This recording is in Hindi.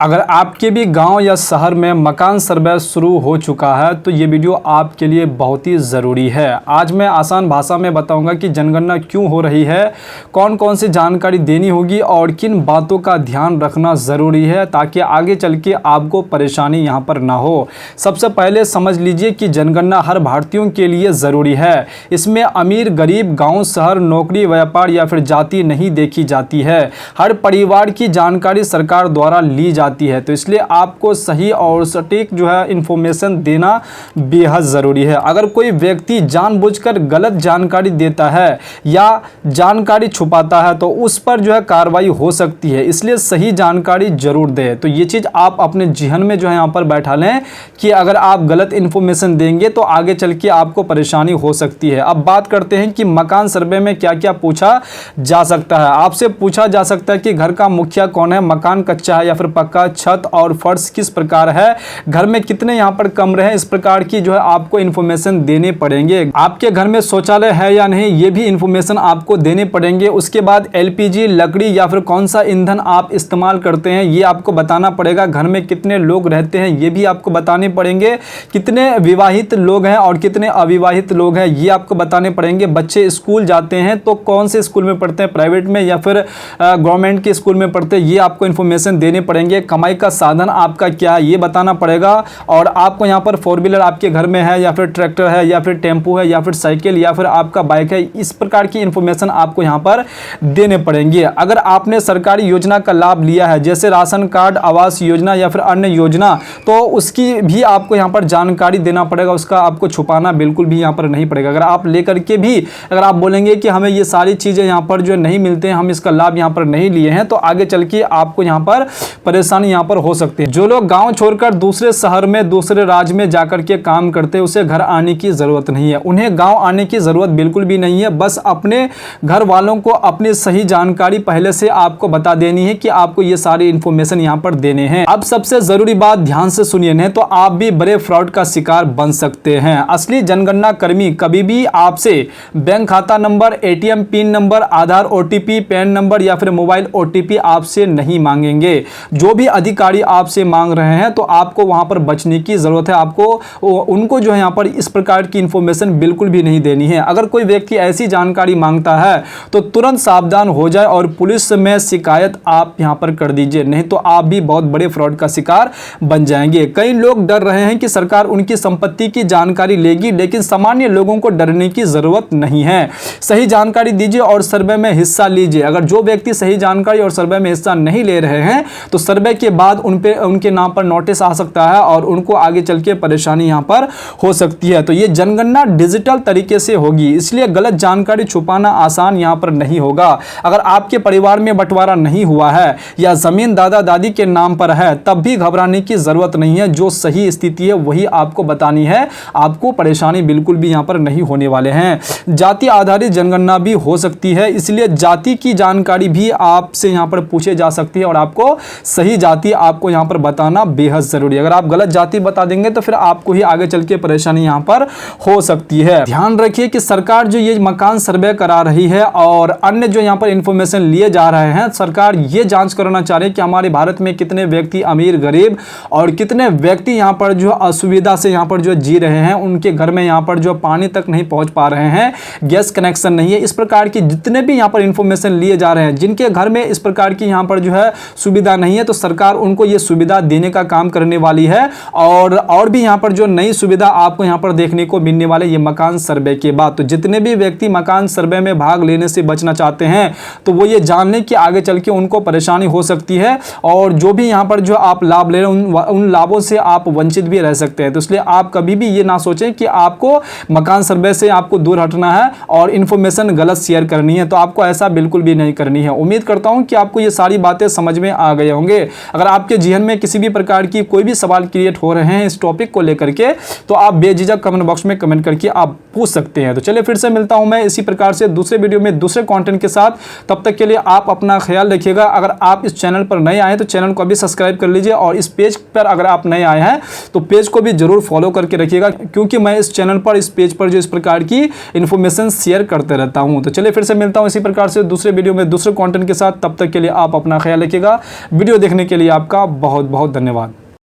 अगर आपके भी गांव या शहर में मकान सर्वे शुरू हो चुका है तो ये वीडियो आपके लिए बहुत ही ज़रूरी है। आज मैं आसान भाषा में बताऊंगा कि जनगणना क्यों हो रही है, कौन कौन सी जानकारी देनी होगी और किन बातों का ध्यान रखना ज़रूरी है ताकि आगे चल के आपको परेशानी यहाँ पर ना हो। सबसे पहले समझ लीजिए कि जनगणना हर भारतीयों के लिए ज़रूरी है। इसमें अमीर गरीब, गाँव शहर, नौकरी व्यापार या फिर जाति नहीं देखी जाती है। हर परिवार की जानकारी सरकार द्वारा ली जाती है, तो इसलिए आपको सही और सटीक जो है इंफॉर्मेशन देना बेहद ज़रूरी है। अगर कोई व्यक्ति जानबूझकर गलत जानकारी देता है या जानकारी छुपाता है तो उस पर जो है कार्रवाई हो सकती है, इसलिए सही जानकारी जरूर दें। तो ये चीज़ आप अपने जहन में जो है यहाँ पर बैठा लें कि अगर आप गलत इंफॉर्मेशन देंगे तो आगे चल के आपको परेशानी हो सकती है। अब बात करते हैं कि मकान सर्वे में क्या क्या पूछा जा सकता है। आपसे पूछा जा सकता है कि घर का मुखिया कौन है, मकान कच्चा है या फिर पक्का, छत और फर्श किस प्रकार है, घर में कितने यहाँ पर कमरे हैं, इस प्रकार की जो है आपको इन्फॉर्मेशन देने पड़ेंगे। आपके घर में शौचालय है या नहीं, ये भी इन्फॉर्मेशन आपको देने पड़ेंगे। उसके बाद एलपीजी, लकड़ी या फिर कौन सा ईंधन आप इस्तेमाल करते हैं ये आपको बताना पड़ेगा। घर में कितने लोग रहते हैं ये भी आपको बताने पड़ेंगे। कितने विवाहित लोग हैं और कितने अविवाहित लोग हैं ये आपको बताने पड़ेंगे। बच्चे स्कूल जाते हैं तो कौन से स्कूल में पढ़ते हैं, प्राइवेट में या फिर गवर्नमेंट के स्कूल में पढ़ते हैं, ये आपको इन्फॉर्मेशन देने पड़ेंगे। कमाई का साधन आपका क्या है ये बताना पड़ेगा। और आपको यहाँ पर फोर व्हीलर आपके घर में है या फिर ट्रैक्टर है या फिर टेम्पो है या फिर साइकिल या फिर आपका बाइक है, इस प्रकार की इंफॉर्मेशन आपको यहाँ पर देने पड़ेंगे। अगर आपने सरकारी योजना का लाभ लिया है जैसे राशन कार्ड, आवास योजना या फिर अन्य योजना, तो उसकी भी आपको यहाँ पर जानकारी देना पड़ेगा। उसका आपको छुपाना बिल्कुल भी यहाँ पर नहीं पड़ेगा। अगर आप लेकर के भी अगर आप बोलेंगे कि हमें ये सारी चीज़ें यहाँ पर जो नहीं मिलते हैं, हम इसका लाभ यहाँ पर नहीं लिए हैं, तो आगे चल के आपको यहाँ पर परेशानी यहाँ पर हो सकती है। जो लोग गांव छोड़कर दूसरे शहर में, दूसरे राज्य में जाकर के काम करते हैं, उसे घर आने की जरूरत नहीं है। उन्हें गांव आने की जरूरत बिल्कुल भी नहीं है। बस अपने घर वालों को अपनी सही जानकारी पहले से आपको बता देनी है कि आपको ये सारी इंफॉर्मेशन यहाँ पर देने हैं। अब सबसे जरूरी बात ध्यान से सुनिए, नहीं तो आप भी बड़े फ्रॉड का शिकार बन सकते हैं। असली जनगणना कर्मी कभी भी आपसे बैंक खाता नंबर, एटीएम पिन नंबर, आधार ओटीपी, पैन नंबर या फिर मोबाइल ओटीपी आपसे नहीं मांगेंगे। जो भी अधिकारी आपसे मांग रहे हैं तो आपको वहां पर बचने की जरूरत है। आपको उनको जो है यहाँ पर इस प्रकार की इंफॉर्मेशन बिल्कुल भी नहीं देनी है। अगर कोई व्यक्ति ऐसी जानकारी मांगता है तो तुरंत सावधान हो जाए और पुलिस में शिकायत आप यहाँ पर कर दीजिए, नहीं तो आप भी बहुत बड़े फ्रॉड का शिकार बन जाएंगे। कई लोग डर रहे हैं कि सरकार उनकी संपत्ति की जानकारी लेगी, लेकिन सामान्य लोगों को डरने की जरूरत नहीं है। सही जानकारी दीजिए और सर्वे में हिस्सा लीजिए। अगर जो व्यक्ति सही जानकारी और सर्वे में हिस्सा नहीं ले रहे हैं तो सर्वे के बाद उनके नाम पर नोटिस आ सकता है और उनको आगे चल के परेशानी यहां पर हो सकती है। तो ये जनगणना डिजिटल तरीके से होगी, इसलिए गलत जानकारी छुपाना आसान यहां पर नहीं होगा। अगर आपके परिवार में बंटवारा नहीं हुआ है या जमीन दादा दादी के नाम पर है तब भी घबराने की जरूरत नहीं है। जो सही स्थिति है वही आपको बतानी है, आपको परेशानी बिल्कुल भी यहां पर नहीं होने वाले हैं। जाति आधारित जनगणना भी हो सकती है, इसलिए जाति की जानकारी भी आपसे यहां पर पूछे जा सकती है और आपको सही जाति आपको यहां पर बताना बेहद जरूरी है। अगर आप गलत जाति बता देंगे तो फिर आपको ही आगे चल के परेशानी यहां पर हो सकती है। ध्यान रखिए कि सरकार जो ये मकान सर्वे करा रही है और अन्य जो यहां पर इंफॉर्मेशन लिए जा रहे हैं, सरकार ये जांच करना चाह रही है कि हमारे भारत में कितने व्यक्ति अमीर गरीब और कितने व्यक्ति यहां पर जो असुविधा से यहां पर जो जी रहे हैं, उनके घर में यहां पर जो पानी तक नहीं पहुंच पा रहे हैं, गैस कनेक्शन नहीं है, इस प्रकार की जितने भी यहां पर इंफॉर्मेशन लिए जा रहे हैं, जिनके घर में इस प्रकार की यहां पर जो है सुविधा नहीं है, तो सरकार उनको ये सुविधा देने का काम करने वाली है। और भी यहां पर जो नई सुविधा आपको यहां पर देखने को मिलने वाले ये मकान सर्वे के बाद। तो जितने भी व्यक्ति मकान सर्वे में भाग लेने से बचना चाहते हैं तो वो ये जान लें कि आगे चल के उनको परेशानी हो सकती है और जो भी यहां पर जो आप लाभ ले रहे हैं उन लाभों से आप वंचित भी रह सकते हैं। तो इसलिए आप कभी भी ये ना सोचें कि आपको मकान सर्वे से आपको दूर हटना है और इंफॉर्मेशन गलत शेयर करनी है, तो आपको ऐसा बिल्कुल भी नहीं करनी है। उम्मीद करता हूं कि आपको ये सारी बातें समझ में आ गए होंगे। अगर आपके जीवन में किसी भी प्रकार की कोई भी सवाल क्रिएट हो रहे हैं इस टॉपिक को लेकर के तो आप बेझिझक कमेंट बॉक्स में कमेंट करके आप पूछ सकते हैं। तो चलिए फिर से मिलता हूं मैं इसी प्रकार से दूसरे वीडियो में दूसरे कंटेंट के साथ। तब तक के लिए आप अपना ख्याल रखिएगा। अगर आप इस चैनल पर नए आए तो चैनल को अभी सब्सक्राइब कर लीजिए और इस पेज पर अगर आप नए आए हैं तो पेज को भी जरूर फॉलो करके रखिएगा, क्योंकि मैं इस चैनल पर इस पेज पर जो इस प्रकार की इंफॉर्मेशन शेयर करते रहता हूं। तो चलिए फिर से मिलता हूं इसी प्रकार से दूसरे वीडियो में दूसरे कंटेंट के साथ। तब तक के लिए आप अपना ख्याल रखिएगा। वीडियो देखने के के लिए आपका बहुत बहुत धन्यवाद।